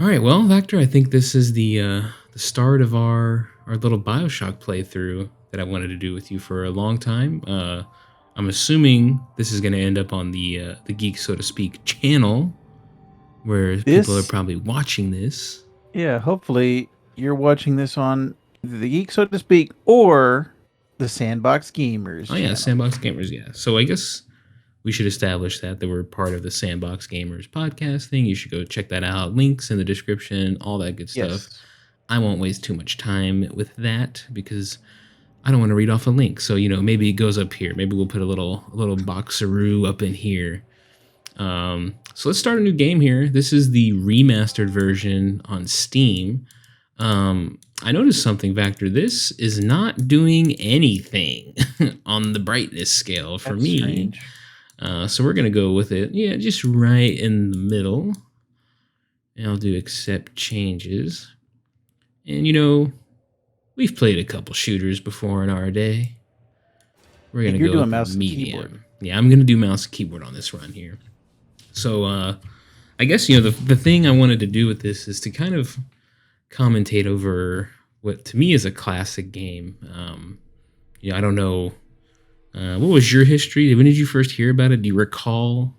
All right, well, Vector, I think this is the start of our little BioShock playthrough that I wanted to do with you for a long time. I'm assuming this is going to end up on the Geek, so to speak, channel where people are This, probably watching this. yeah, hopefully you're watching this on the Geek, so to speak, or the Sandbox Gamers Oh yeah, channel. Sandbox Gamers. Yeah, so I guess we should establish that we're part of the Sandbox Gamers podcast thing. You should go check that out. Links in the description, all that good stuff. Yes. I won't waste too much time with that because I don't want to read off a link. So, maybe it goes up here. Maybe we'll put a little boxaroo up in here. So let's start a new game here. This is the remastered version on Steam. I noticed something, Vector. This is not doing anything on the brightness scale for That's me. strange. So we're gonna go with it. Yeah, just right in the middle. And I'll do accept changes. And we've played a couple shooters before in our day. We're And gonna you're go doing with mouse and keyboard. medium. Yeah, I'm gonna do mouse and keyboard on this run here. So I guess the thing I wanted to do with this is to kind of commentate over what to me is a classic game. I don't know. What was your history? When did you first hear about it? Do you recall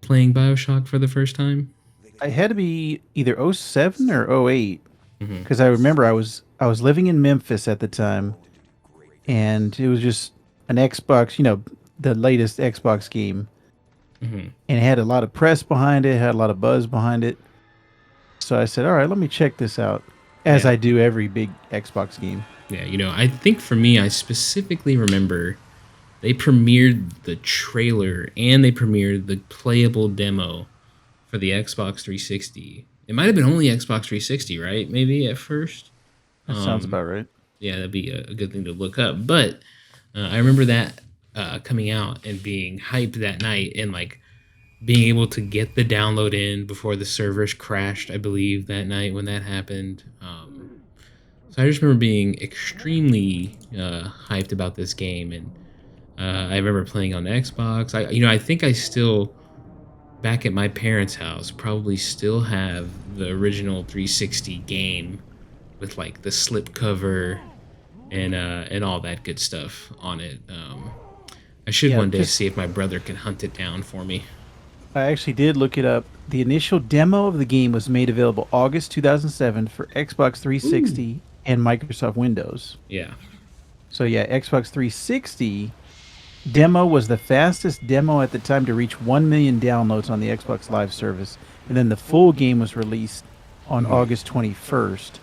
playing BioShock for the first time? I had to be either '07 or '08 Mm-hmm. because I remember I was living in Memphis at the time, and it was just an Xbox, the latest Xbox game, Mm-hmm. and it had a lot of press behind it, had a lot of buzz behind it. So I said, "All right, let me check this out," as Yeah. I do every big Xbox game. Yeah, I think for me, I specifically remember they premiered the trailer and they premiered the playable demo for the Xbox 360. It might have been only Xbox 360, right? Maybe at first. That sounds Um, about right. yeah, that'd be a good thing to look up. But I remember that coming out and being hyped that night and like being able to get the download in before the servers crashed, I believe, that night when that happened. So I just remember being extremely hyped about this game, and I remember playing on the Xbox. I think I still, back at my parents' house, probably still have the original 360 game with like the slip cover and all that good stuff on it. I should Yeah, one day just see if my brother can hunt it down for me. I actually did look it up. The initial demo of the game was made available August 2007 for Xbox Ooh. 360 and Microsoft Windows. Yeah. So yeah, Xbox 360 demo was the fastest demo at the time to reach 1 million downloads on the Xbox Live service. And then the full game was released on Mhm. August 21st.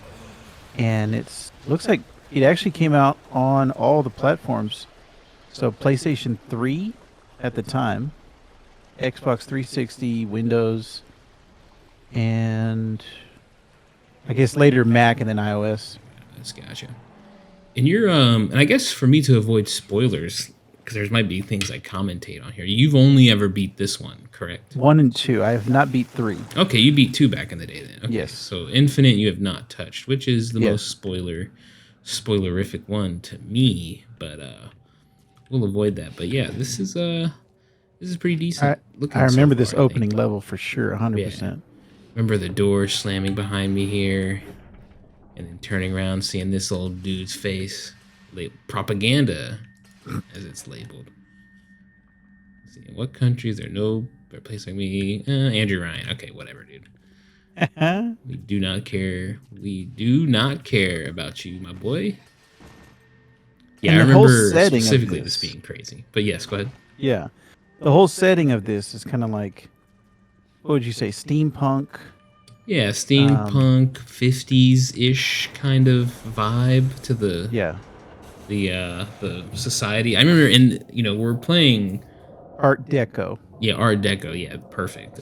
And it's looks like it actually came out on all the platforms. So PlayStation 3 at the time, Xbox 360, Windows, and I guess later Mac and then iOS. That's gotcha. And and I guess for me to avoid spoilers, because there might be things I commentate on here. You've only ever beat this one, correct? 1 and 2. I have not beat 3. Okay, you beat two back in the day then. Okay, Yes. so Infinite you have not touched, which is the most Yes. spoilerific one to me. But we'll avoid that. But yeah, this is pretty I decent I looking so remember far, this I think. opening level for sure, Yeah. 100%. Remember the door slamming behind me here, and then turning around, seeing this old dude's face. Propaganda, as it's labeled. Let's see, in what countries there no better place like me? Andrew Ryan. Okay, whatever, dude. And We do not care. We do not care about you, my boy. Yeah, I the whole remember setting of specifically this this. being crazy. But yes, go ahead. Yeah. The whole setting of this is kind of like, what would you say, steampunk? Yeah, Um, steampunk 50s ish kind of vibe to the yeah. the society. I remember we're playing Art Deco. yeah, Art Deco, yeah, perfect.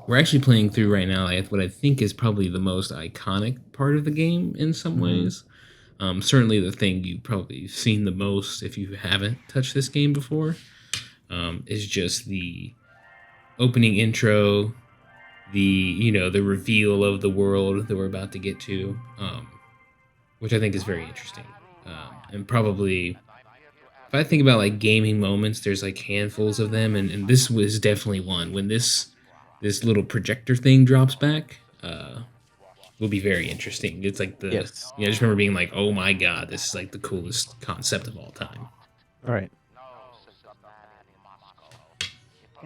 We're actually playing through right now like what I think is probably the most iconic part of the game in some Hmm. ways. Certainly the thing you've probably seen the most if you haven't touched this game before, is just the opening intro, the reveal of the world that we're about to get to, which I think is very interesting. And probably if I think about like gaming moments, there's like handfuls of them, and this was definitely one when this little projector thing drops back. uh, will be very interesting. It's like Yes. I just remember being like, oh my god, this is like the coolest concept of all time. All right.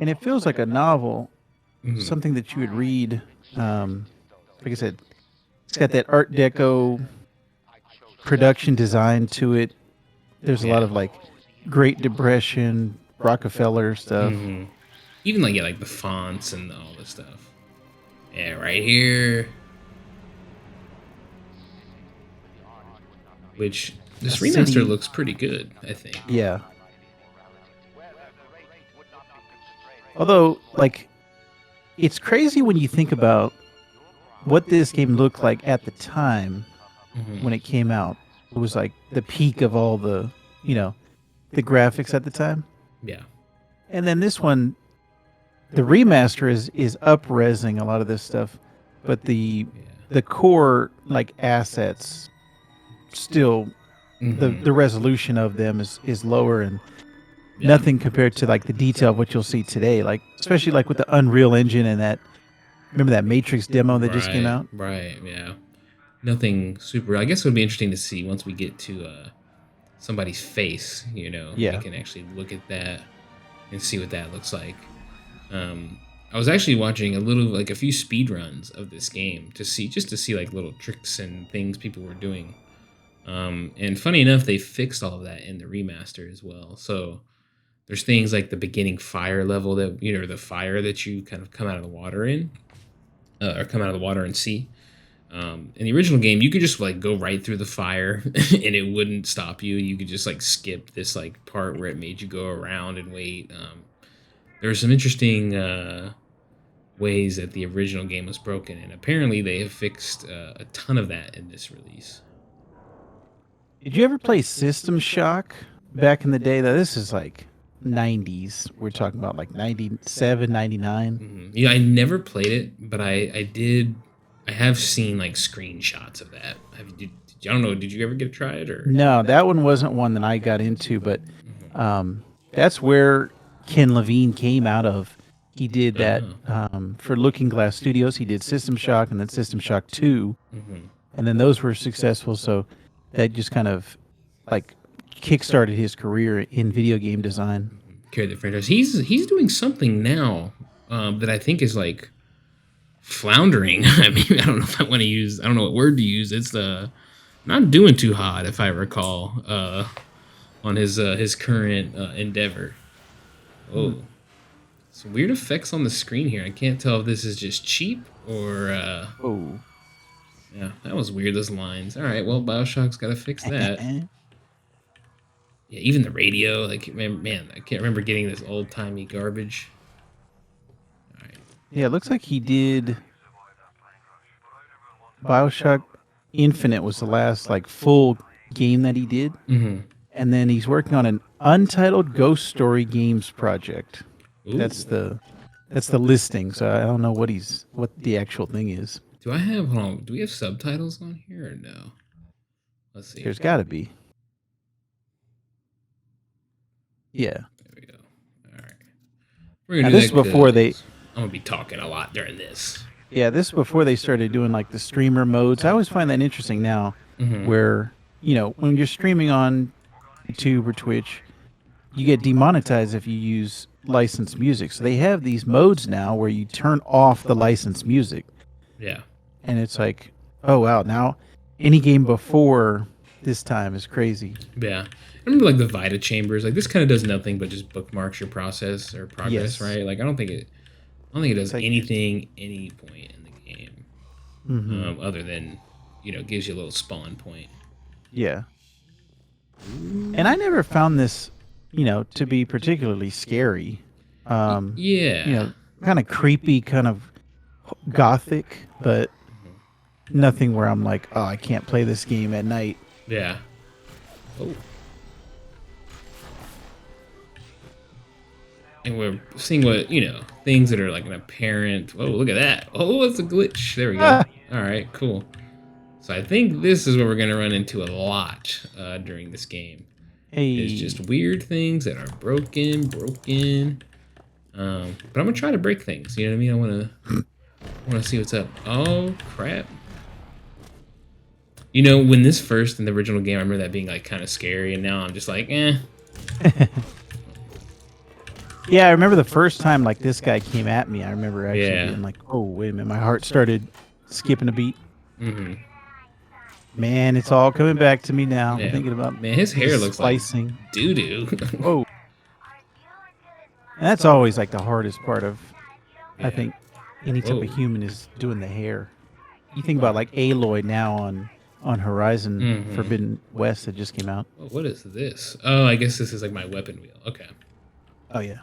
And it feels like a novel, Mhm. something that you would read. Um, like I said, it's got that Art Deco production design to it. There's a lot Yeah. of like Great Depression, Rockefeller stuff. Hmm. Even like like the fonts and all this stuff. Yeah, right here. Which A this remaster city. looks pretty good, I think. Yeah. Although, like, it's crazy when you think about what this game looked like at the time Hmm. when it came out. It was like the peak of all the, you know, the graphics at the time. Yeah. And then this one, the remaster is up-resing a lot of this stuff, but Yeah. the core like assets still Hmm. the resolution of them is lower and Yeah. nothing compared to like the detail of what you'll see today. Like especially like with the Unreal Engine and that remember that Matrix demo that just came Right. out? Right. Yeah. Nothing super. I guess it would be interesting to see once we get to somebody's face. We Yeah. can actually look at that and see what that looks like. Um, I was actually watching like a few speed runs of this game to see like little tricks and things people were doing. And funny enough, they fixed all of that in the remaster as well. So there's things like the beginning fire level that the fire that you kind of come out of the water in, or come out of the water and see. In the original game, you could just like go right through the fire and it wouldn't stop you. You could just like skip this like part where it made you go around and wait. There were some interesting ways that the original game was broken, and apparently they have fixed a ton of that in this release. Did you ever play System Shock back in the day? Though this is like 90s. We're talking about like 97, 99. Yeah, I never played it, but I did. I have seen like screenshots of that. I don't know. Did you ever get to try it or? No, that one wasn't one that I got into, but Mhm. that's where Ken Levine came out of. He did that Oh. for Looking Glass Studios. He did System Shock and then System Shock 2, Hmm. and then those were successful. So that just kind of like kickstarted his career in video game design. Carry the franchise. He's doing something now that I think is like floundering. I mean, I don't know if I want to use. I don't know what word to use. It's not doing too hot, if I recall, on his current endeavor. Hmm. Oh, some weird effects on the screen here. I can't tell if this is just cheap or Oh. yeah, that was weird. Those lines. All right, well, BioShock's got to fix that. Yeah, even the radio. Like, man, I can't remember getting this old timey garbage. All right. Yeah, it looks like he did BioShock Infinite was the last like full game that he did. Mm-hmm. And then he's working on an untitled Ghost Story Games project. That's Ooh. the listing. So I don't know what the actual thing is. Do I have? Hold on. Do we have subtitles on here or no? Let's see. There's got to be. Yeah. There we go. All right. We're Now gonna do this is that before they. because I'm gonna be talking a lot during this. Yeah, this is before they started doing like the streamer modes. I always find that interesting now, Mm-hmm. where when you're streaming on YouTube or Twitch, you get demonetized if you use licensed music. So they have these modes now where you turn off the licensed music. Yeah. And it's like, oh wow, now any game before this time is crazy. Yeah. I remember like the Vita chambers. Like this kind of does nothing but just bookmarks your process or progress, Yes. right? Like I don't think it It's does like, anything any point in the game, hmm other than gives you a little spawn point. yeah. And I never found this, to be particularly scary. Um, Yeah. kind of creepy, kind of gothic, but Mhm. nothing where I'm like, oh, I can't play this game at night. Yeah. Oh. And we're seeing what things that are like an apparent. Oh, look at that! Oh, it's a glitch. There we go. Ah, All right, cool. So I think this is what we're gonna run into a lot during this game. Is hey, just weird things that are broken. But I'm gonna try to break things. You know what I mean? I want to I want to see what's up. Oh crap! You know, when this first in the original game, I remember that being like kind of scary, and now I'm just like, eh. Yeah, I remember the first time like this guy came at me. I remember actually Yeah. being like, "Oh, wait a minute!" My heart started skipping a beat. Mm-hmm. Man, it's all coming back to me now. Yeah. Thinking about Man, his the hair looks like splicing. doo doo. Whoa, and that's always like the hardest part of, I Yeah. think, any type Whoa. of human is doing the hair. You think about like Aloy now on Horizon Mm-hmm. Forbidden West that just came out. Oh, what is this? Oh, I guess this is like my weapon wheel. Okay. Oh yeah.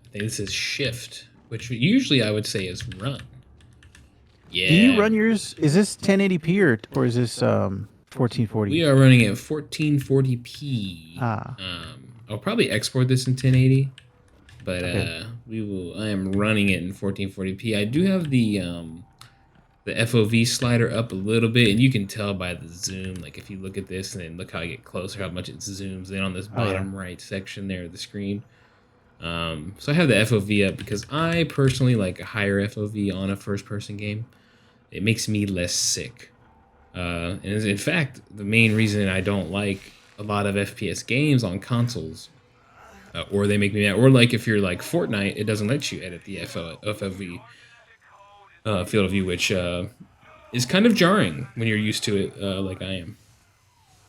I think this is shift, which usually I would say is run. Do you Yeah. run yours? Is this 1080p or is this 1440? We are running at 1440p. Ah, I'll probably export this in 1080, but okay. we will. I am running it in 1440p. I do have the FOV slider up a little bit, and you can tell by the zoom. Like if you look at this and then look how I get closer, how much it zooms in on this Oh yeah. bottom right section there of the screen. So I have the FOV up because I personally like a higher FOV on a first-person game. It makes me less sick. And in fact, the main reason I don't like a lot of FPS games on consoles, or they make me mad, or like if you're like Fortnite, it doesn't let you edit the FOV field of view, which is kind of jarring when you're used to it, like I am.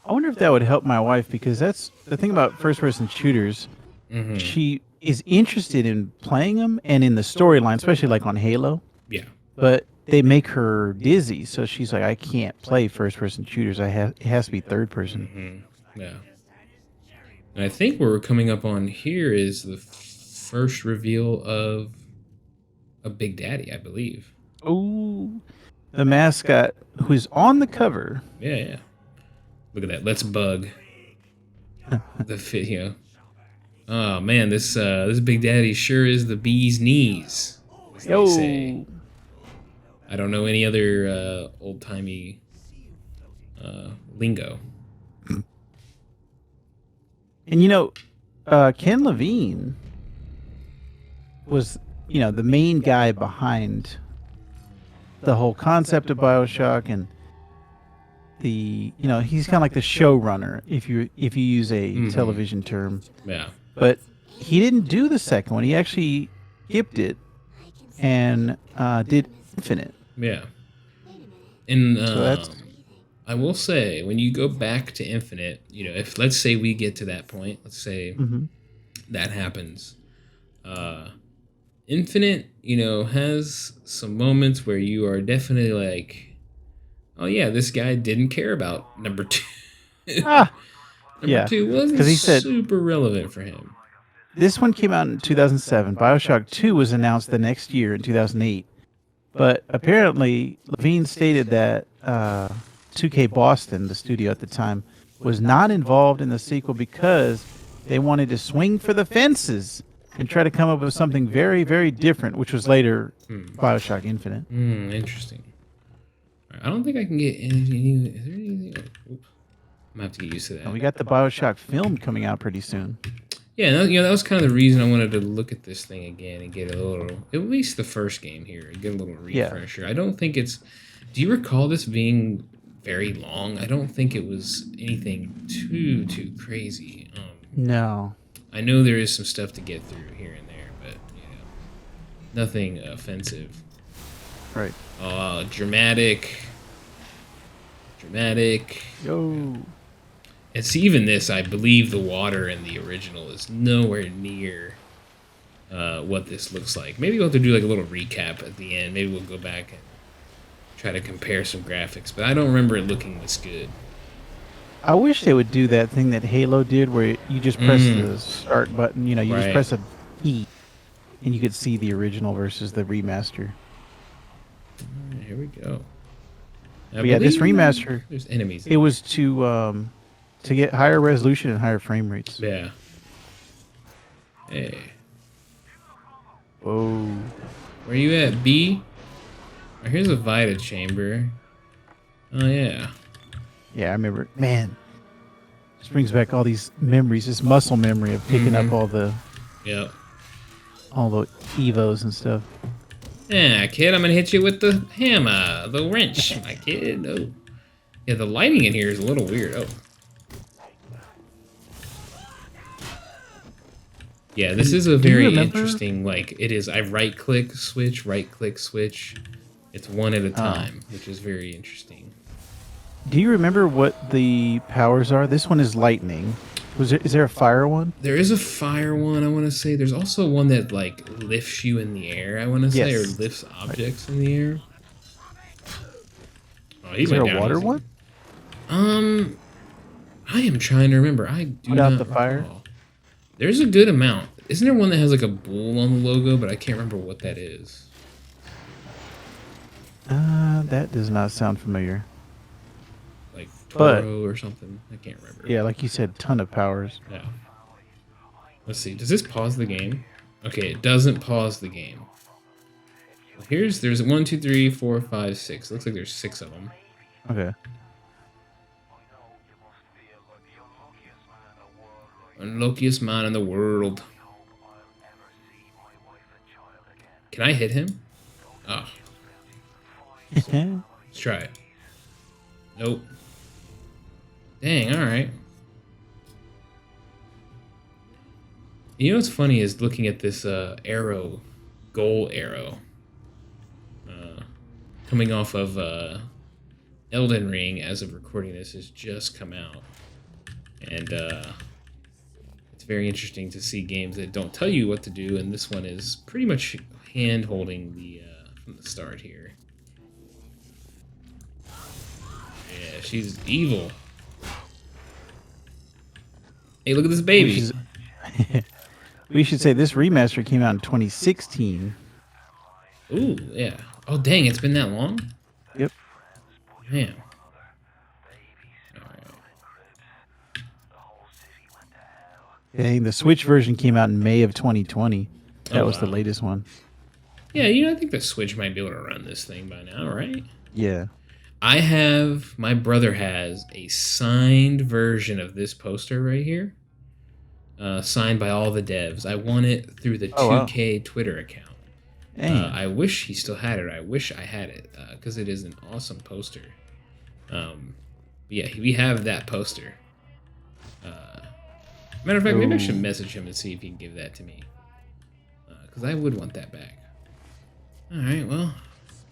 I wonder if that would help my wife because that's the thing about first-person shooters. Mm-hmm. She is interested in playing them and in the storyline, especially like on Halo. Yeah. But they make her dizzy, so she's like, I can't play first-person shooters. It has to be third-person. Mm-hmm. Yeah. And I think what we're coming up on here is the first reveal of a Big Daddy, I believe. Ooh, the mascot who's on the cover. Yeah, yeah. Look at that. Let's bug the video. Oh man, this Big Daddy sure is the bee's knees, as they say. Yo, I don't know any other old timey lingo. and Ken Levine was the main guy behind the whole concept of BioShock and he's kind of like the showrunner if you use a television term. Yeah. But he didn't do the second one. He actually skipped it and did Infinite. Yeah. And So that's I will say, when you go back to Infinite, if let's say we get to that point, let's say that happens, Infinite, has some moments where you are definitely like, oh yeah, this guy didn't care about number two. ah Number yeah, two wasn't because he said super relevant for him. this one came out in 2007. BioShock 2 was announced the next year in 2008. But apparently, Levine stated that 2K Boston, the studio at the time, was not involved in the sequel because they wanted to swing for the fences and try to come up with something very, very different, which was later BioShock Infinite. Interesting. All right, I don't think I can get anything. Is there anything? Oops. I'm gonna have to get used to that. And we got the BioShock film coming out pretty soon. Yeah, that was kind of the reason I wanted to look at this thing again and get a little, at least the first game here, and get a little refresher. I don't think it's. Do you recall this being very long? I don't think it was anything too crazy. No. I know there is some stuff to get through here and there, but nothing offensive. Right. Dramatic. Yo. And see, even this, I believe the water in the original is nowhere near what this looks like. Maybe we'll have to do like a little recap at the end. Maybe we'll go back and try to compare some graphics. But I don't remember it looking this good. I wish they would do that thing that Halo did where you just press the start button. You Right. just press a E and you could see the original versus the remaster. Here we go. But yeah, this remaster, There's enemies. it was to get higher resolution and higher frame rates. Yeah. Hey. Whoa. Where you at, B? Oh, here's a Vita chamber. Oh, yeah. Yeah, I remember. Man, this brings back all these memories. This muscle memory of picking up all the Yep. evos and stuff. Yeah, kid, I'm gonna hit you with the hammer, the wrench, my kid. Oh. Yeah, the lighting in here is a little weird. Oh. Yeah, this is a Do you very remember? interesting, like, it is, I right-click, switch, right-click, switch. It's one at a Oh. time, which is very interesting. Do you remember what the powers are? This one is lightning. Is there a fire one? There is a fire one, I want to say. There's also one that, like, lifts you in the air, I want to say, or Yes. lifts Right. objects in the air. Oh, he Is there went a down water easy. one? Um, I am trying to remember. I do Without not the fire? recall. There's a good amount. Isn't there one that has, like, a bull on the logo, but I can't remember what that is. That does not sound familiar. Like, But Toro or something. I can't remember. yeah, like you said, ton of powers. Yeah. Let's see. Does this pause the game? Okay, it doesn't pause the game. There's 1, 2, 3, 4, 5, 6. Looks like there's 6 of them. Okay. Unluckiest man in the world. Can I hit him? Oh, let's try it. Nope. Dang, alright. You know what's funny is looking at this arrow, goal arrow, coming off of Elden Ring as of recording this has just come out. And it's very interesting to see games that don't tell you what to do, and this one is pretty much hand-holding the from the start here. Yeah, she's evil. Hey, look at this baby. We should say this remaster came out in 2016. Ooh, yeah. Oh, dang, it's been that long? Yep. Man. Dang, the Switch version came out in May of 2020. That Oh, was the wow. latest one. Yeah, you know, I think the Switch might be able to run this thing by now, right? Yeah. My brother has a signed version of this poster right here. Signed by all the devs. I won it through the Oh, wow. 2K Twitter account. I wish he still had it. I wish I had it because it is an awesome poster. Yeah, we have that poster. Matter of fact, maybe I should message him and see if he can give that to me. Because I would want that back. Alright, well.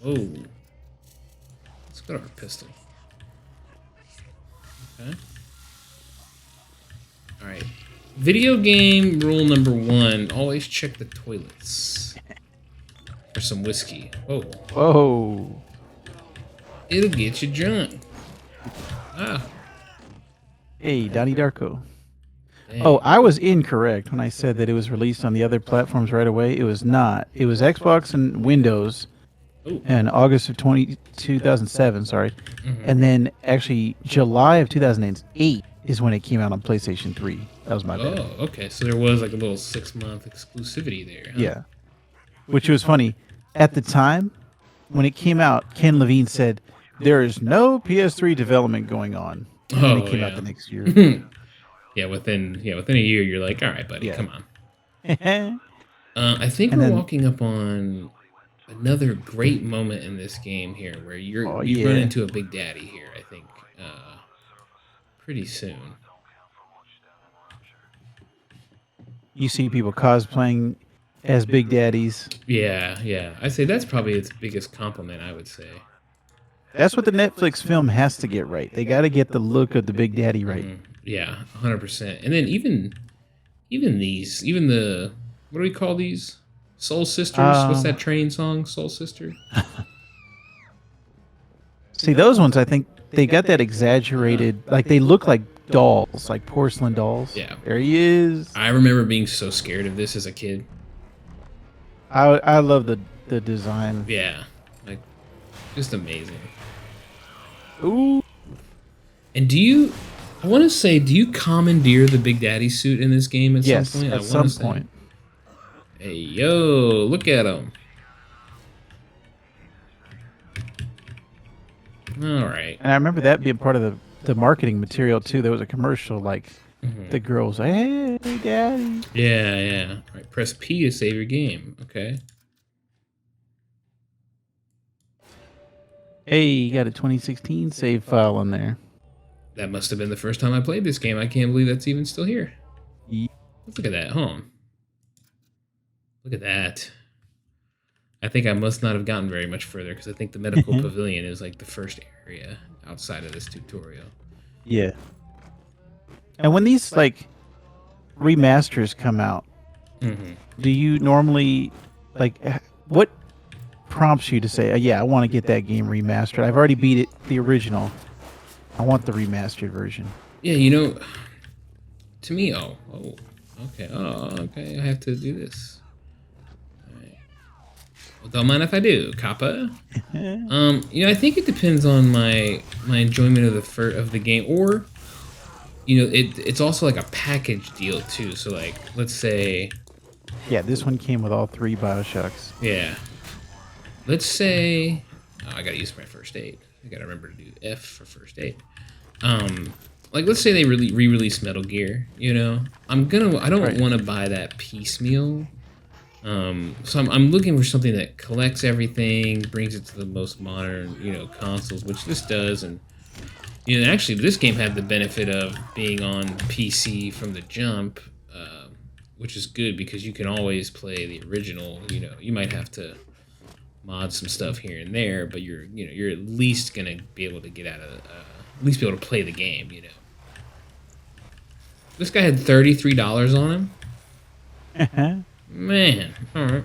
Oh. Let's go to our pistol. Okay. Alright. Video game rule number 1. Always check the toilets. For some whiskey. Whoa. Whoa. It'll get you drunk. Ah. Hey, Donnie Darko. Dang. Oh, I was incorrect when I said that it was released on the other platforms right away. It was not. It was Xbox and Windows Ooh. in August of 2007, sorry. And then actually July of 2008 is when it came out on PlayStation 3. That was my bad. Oh, okay. So there was like a little 6-month exclusivity there. Huh? Yeah. Which was funny. At the time, when it came out, Ken Levine said, there is no PS3 development going on. And then it came out the next year. Yeah, within a year, you're like, all right, buddy, Yeah. come on. And I think we're then- walking up on another great moment in this game here, where you run yeah. into a Big Daddy here. I think pretty soon. You see people cosplaying as Big Daddies. Yeah, yeah. I say that's probably its biggest compliment. I would say. That's what the Netflix film has to get right. They got to get the look of the Big Daddy right. Yeah, 100%. And then even the what do we call these? Soul Sisters. What's that train song? Soul Sister. See, those ones, I think they got that exaggerated, like they look like dolls, like porcelain dolls. Yeah. There he is. I remember being so scared of this as a kid. I love the design. Yeah, like just amazing. Ooh. And I want to say, do you commandeer the Big Daddy suit in this game at Yes, some point? at some point. Hey, yo, look at him. All right. And I remember that being part of the marketing material too. There was a commercial like the girls, hey, Daddy. Yeah, yeah. All right, press P to save your game. Okay. Hey, you got a 2016 save file on there. That must have been the first time I played this game. I can't believe that's even still here. Ye- Let's look at that. Hold on. Look at that. I think I must not have gotten very much further because I think the medical pavilion is like the first area outside of this tutorial. Yeah. And when these like remasters come out, Mm-hmm. do you normally like what prompts you to say, "Yeah, I want to get that game remastered. I've already beat it, the original. I want the remastered version." Yeah, to me, okay, okay, I have to do this. All right. Well, don't mind if I do, Kappa. I think it depends on my enjoyment of the game, or it's also like a package deal too. So like, let's say, Yeah, this one came with all 3 BioShocks. yeah, let's say, I gotta use my first aid. I gotta remember to do F for first aid. Like let's say they re-release Metal Gear. I don't Right. want to buy that piecemeal. So I'm looking for something that collects everything, brings it to the most modern, consoles, which this does. And actually, this game had the benefit of being on PC from the jump, which is good because you can always play the original. You might have to mod some stuff here and there, but you're at least gonna be able to get out of, at least be able to play the game. This guy had $33 on him. Man, all right.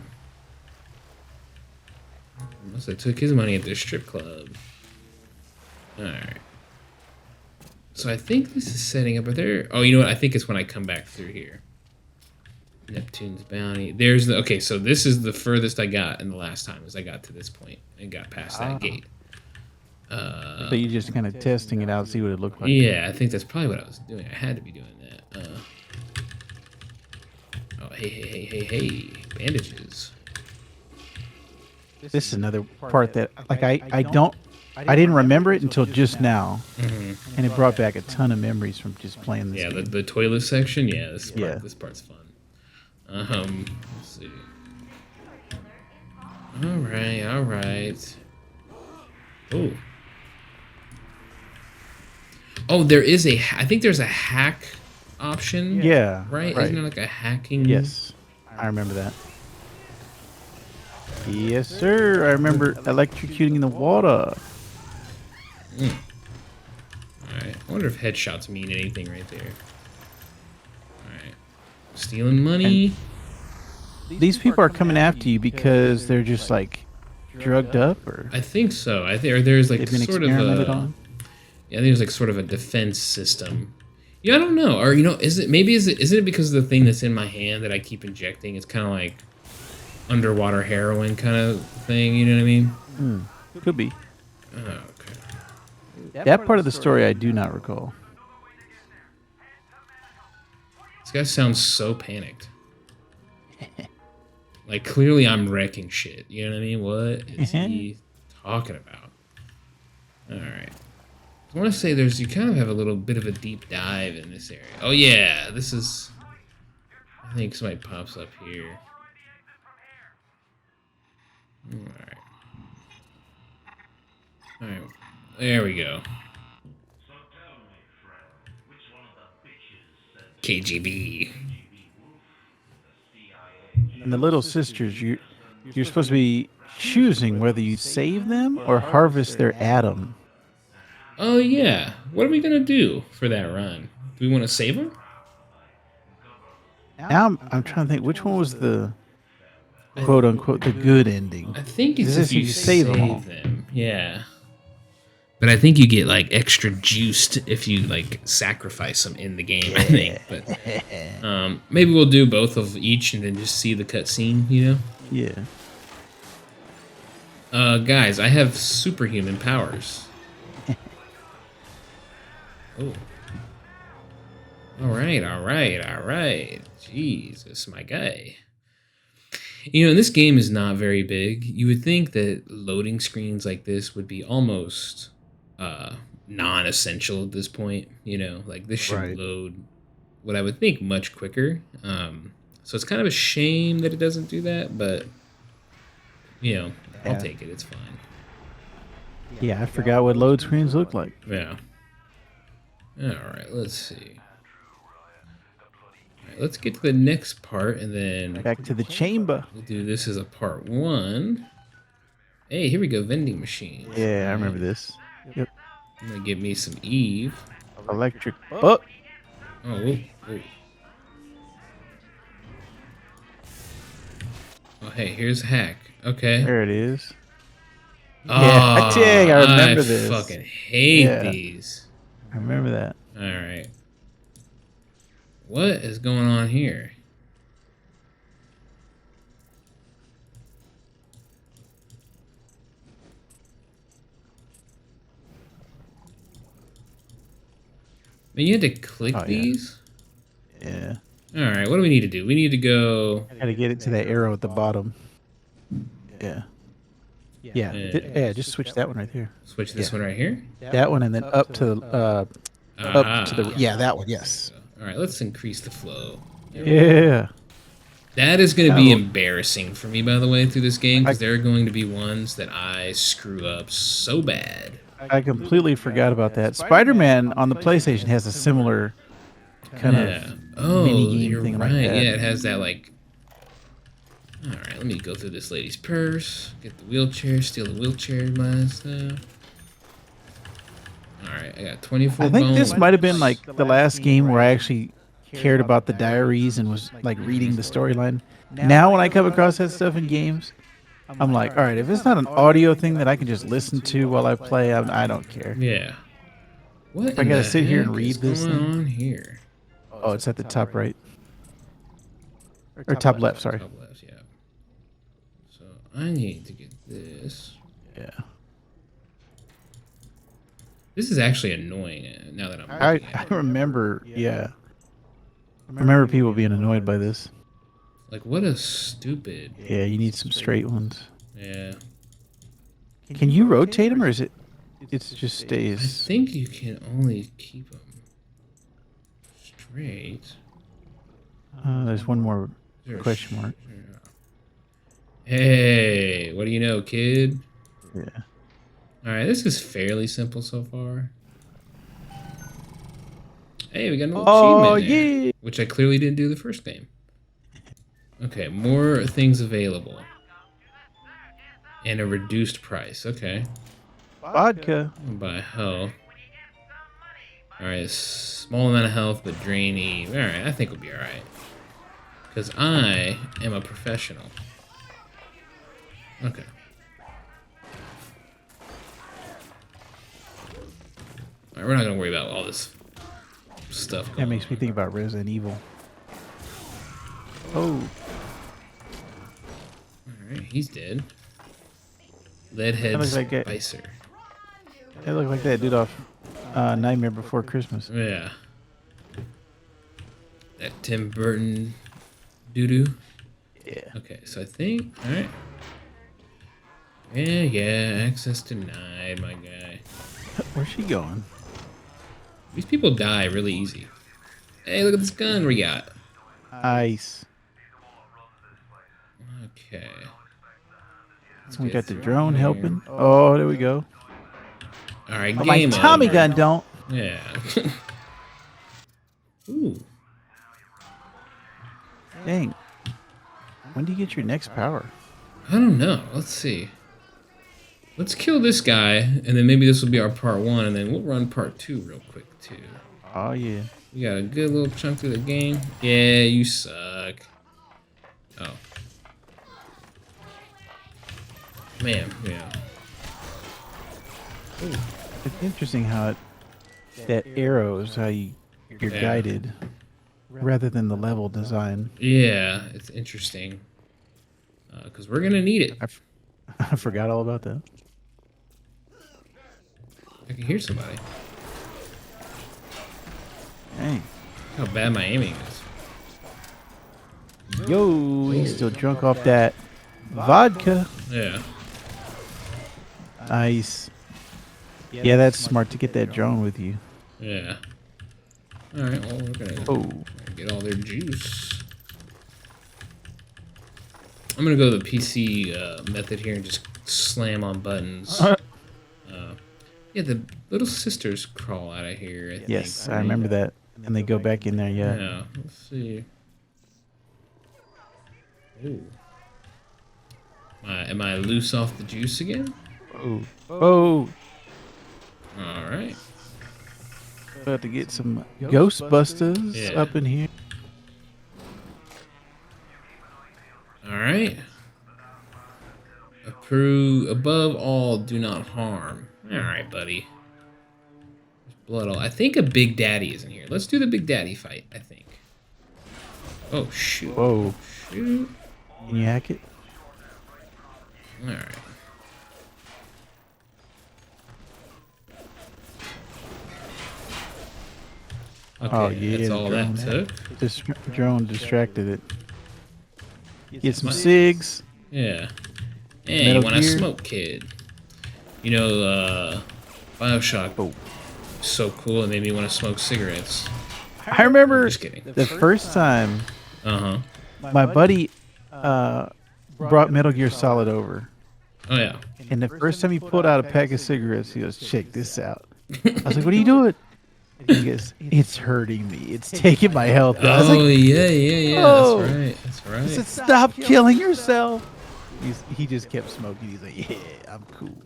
Must have took his money at the strip club. All right. So I think this is setting up. Are there? Oh, you know what? I think it's when I come back through here. Neptune's bounty. There's the. Okay, so this is the furthest I got in the last time, as I got to this point and got past that gate. So you're just kind of testing it out, see what it looked like. Yeah, I think that's probably what I was doing. I had to be doing that. Oh, hey, bandages. This is another part that like I didn't remember it until just now, and it brought back a ton of memories from just playing this Yeah, game. the toilet section. Yeah, Yeah. This part's fun. Let's see. All right. Oh. Oh, there is I think there's a hack option. Yeah, Right? right. Isn't there like a hacking? Yes, I remember that. Yes, sir. I remember electrocuting the water. Alright. I wonder if headshots mean anything right there. Alright. Stealing money. These people are coming after you because they're just like drugged up, or I think so. I think there's like they've been sort of experimented a. on. Yeah, I think there's like sort of a defense system. Yeah, I don't know. Or isn't it because of the thing that's in my hand that I keep injecting? It's kind of like underwater heroin kind of thing. You know what I mean? Could be. Oh, okay. That part of the story I do not recall. This guy sounds so panicked. Like clearly I'm wrecking shit. You know what I mean? What is he talking about? All right. I want to say you kind of have a little bit of a deep dive in this area. Oh yeah, this is. I think somebody pops up here. All right. All right. There we go. KGB. And the little sisters, you're supposed to be choosing whether you save them or harvest their atom. Oh yeah. What are we gonna do for that run? Do we want to save him? Now I'm trying to think which one was the quote unquote the good ending. I think it's This if you you save them all. them. Yeah. But I think you get like extra juiced if you like sacrifice them in the game. I think, but maybe we'll do both of each and then just see the cutscene. Yeah. Guys, I have superhuman powers. Oh. All right. Jesus, my guy. This game is not very big. You would think that loading screens like this would be almost non-essential at this point. Like this should Right. load what I would think much quicker. So it's kind of a shame that it doesn't do that, but I'll Yeah. take it. It's fine. Yeah, I forgot what load screens look like. Yeah. All right, let's see. All right, let's get to the next part, and then Back to the chamber. we'll do this as a part 1. Hey, here we go, vending machines. Yeah, I All remember right. this. Yep. I'm gonna get me some Eve. Electric book. Oh, whoa, whoa. Oh, hey, here's a hack. Okay. There it is. Yeah, dang, I Ah, I remember this. fucking hate Yeah, these. I remember that. All right. What is going on here? Man, you had to click Oh, yeah. these? Yeah. All right, what do we need to do? We need to go... Gotta get it to that arrow at the bottom. Yeah. Yeah. Yeah, just switch that one right there. Switch this one right here? That one and then up to the up to the yeah, that one, yes. All right, let's increase the flow. Yeah. That is going to Kind be of- embarrassing for me, by the way, through this game, because there are going to be ones that I screw up so bad. I completely forgot about that. Spider-Man on the PlayStation has a similar kind Yeah. of Oh, mini game you're thing right. like that. Yeah, it has that, like... All right, let me go through this lady's purse, get the wheelchair, steal the wheelchair, my stuff. All right, I got 24 I think bones. this might have been like the last game where I actually cared about the diaries and was like reading the storyline. Now when I come across that stuff in games, I'm like, all right, if it's not an audio thing that I can just listen to while I play, I don't care. Yeah. What If I gotta sit here and read this going thing? on here? Oh, it's at the top right. Or top left, sorry. Top left, yeah. So I need to get this. Yeah. This is actually annoying now that I'm I looking at it. remember, yeah. I remember people being annoyed by this. Like, what a stupid... Yeah, you need some straight ones. Yeah. Can you rotate them or is it just I stays? think you can only keep them straight. There's one more Is there a question mark. Hey, what do you know, kid? Yeah. All right, this is fairly simple so far. Hey, we got an Oh, achievement there, yeah. which I clearly didn't do the first game. Okay, more things available. And a reduced price. Okay. Vodka. I'll buy health. Alright, small amount of health, but drainy. Alright, I think we'll be alright. Because I am a professional. Okay. Alright, we're not going to worry about all this stuff going That makes me on. think about Resident Evil. Oh, Alright, he's dead. Leadhead looks like it. Spicer. that looked like that dude off Nightmare Before Christmas. Yeah. That Tim Burton doo-doo. Yeah. Okay, so I think... Alright. Yeah, access denied, my guy. Where's she going? These people die really easy. Hey, look at this gun we got. Nice. Okay. Let's We get got the through drone here. helping. Oh, there we go. Alright, But my game Tommy over. gun don't. Yeah. Ooh. Dang. When do you get your next power? I don't know. Let's see. Let's kill this guy, and then maybe this will be our part 1, and then we'll run part 2 real quick, too. Oh, yeah. We got a good little chunk through the game. Yeah, you suck. Oh. Man, yeah. Ooh. It's interesting how that arrow is how you're Yeah. guided rather than the level design. Yeah, it's interesting. Because we're going to need it. I forgot all about that. I can hear somebody. Dang. Look how bad my aiming is. Yo, he's still drunk off that vodka. Yeah. Nice. Yeah, that's smart to get that drone with you. Yeah. Alright, well, we're gonna Oh, get all their juice. I'm gonna go the PC method here and just slam on buttons. Yeah, the little sisters crawl out of here, I think, Yes, I right? remember that. And they go back in there. Yeah. Yeah, let's see. Ooh. Am I loose off the juice again? Oh, oh, All right. about to get some Ghostbusters Yeah. up in here. All right. Approve. Above all, do not harm. All right, buddy. Blood all. I think a Big Daddy is in here. Let's do the Big Daddy fight, I think. Oh, shoot. Oh, Whoa, shoot. can you hack it? All right. Okay, Oh yeah, that's the all drone. that took. This drone distracted it. Get some What? cigs. Yeah. Hey, you Metal want to Gear. smoke, kid? You know, BioShock Oh, was so cool. It made me want to smoke cigarettes. I I'm remember just kidding. the first time Uh-huh. my buddy brought Metal Gear Solid over, Oh, yeah. and the first time he pulled out a pack of cigarettes, he goes, "Check this out." I was like, "What are you doing?" And he goes, "It's hurting me. It's taking my health." I was Oh, like, yeah, yeah, yeah. "Oh." That's right. That's I said, right. "Stop killing yourself." He just kept smoking. He's like, "Yeah, I'm cool."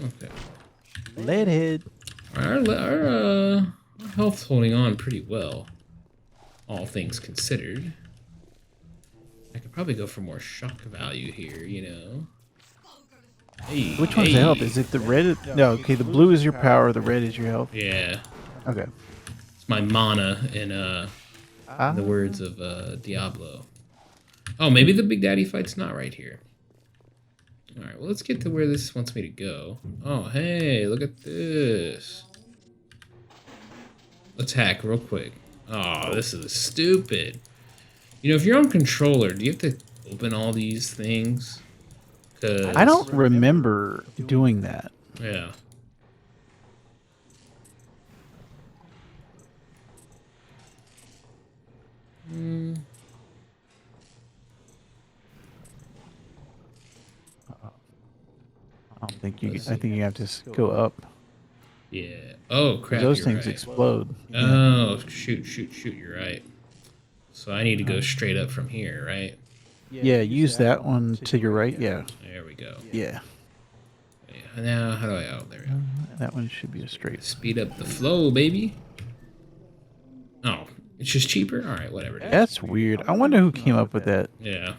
Okay. Leadhead. Our health's holding on pretty well, all things considered. I could probably go for more shock value here, you know. Hey, Which one's the health? Is it the red? No, okay, the blue is your power, the red is your health. Yeah, Okay. it's my mana in Ah, the words of Diablo. Oh, maybe the Big Daddy fight's not right here. All right, well, let's get to where this wants me to go. Oh, hey, look at this. Let's hack real quick. Oh, this is stupid. You know, if you're on controller, do you have to open all these things? Cause, I don't remember doing that. Yeah. Mm, I don't think you. I think you have to go up. yeah. Oh, 'Cause crap, those you're things right. explode. Yeah. Oh, shoot, you're right. So I need to go straight up from here, right? Yeah, use that one to your right. Yeah. There we go. Yeah. Yeah, now, how do I... Oh, there we go. That one should be a straight. Speed up the flow, baby. Oh, it's just cheaper? All right, whatever. Dude. That's weird. I wonder who came up with that. Yeah.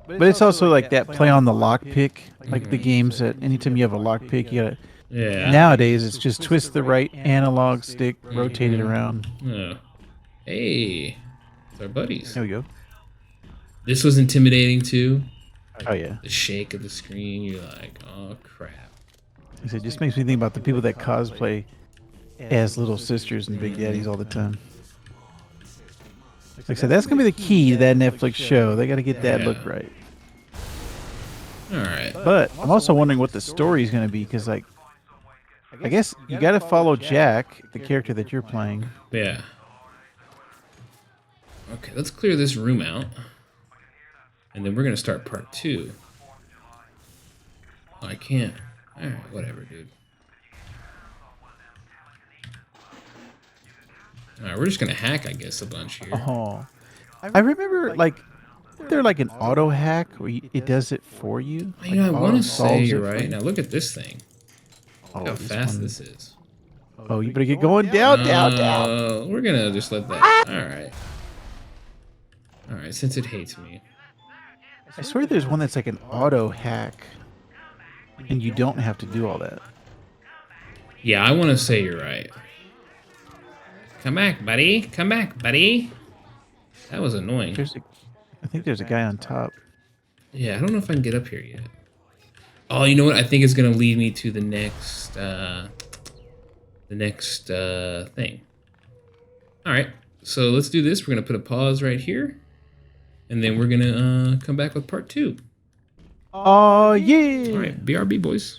But it's also like that play on the lockpick, like the games that anytime you have a lockpick, you gotta. Yeah. Nowadays, it's just twist the right analog stick, rotate it around. Oh. Hey, it's our buddies. There we go. This was intimidating too. Oh yeah. The shake of the screen, you're like, oh crap. It just makes me think about the people that cosplay as little sisters and big daddies all the time. Like I said, that's gonna be the key to that Netflix show. They got to get that look Yeah. right. All right. But I'm also wondering what the story is gonna be because, like, I guess you got to follow Jack, the character that you're playing. Yeah. Okay, let's clear this room out. And then we're going to start part 2. Oh, I can't. All right, whatever, dude. All right, we're just going to hack, I guess, a bunch here. Oh, I remember like they're like an auto hack where it does it for you. You know, I Like, want auto to say solves you're it for right. you. Now, look at this thing. Look Oh, how this fast one- this is. Oh, you better get going down. We're going to just let that... All right. All right, since it hates me. I swear there's one that's like an auto hack, and you don't have to do all that. Yeah, I want to say you're right. Come back, buddy. Come back, buddy. That was annoying. I think there's a guy on top. Yeah, I don't know if I can get up here yet. Oh, you know what? I think it's going to lead me to the next thing. All right, so let's do this. We're going to put a pause right here. And then we're going to come back with part 2. Oh yeah. All right, BRB, boys.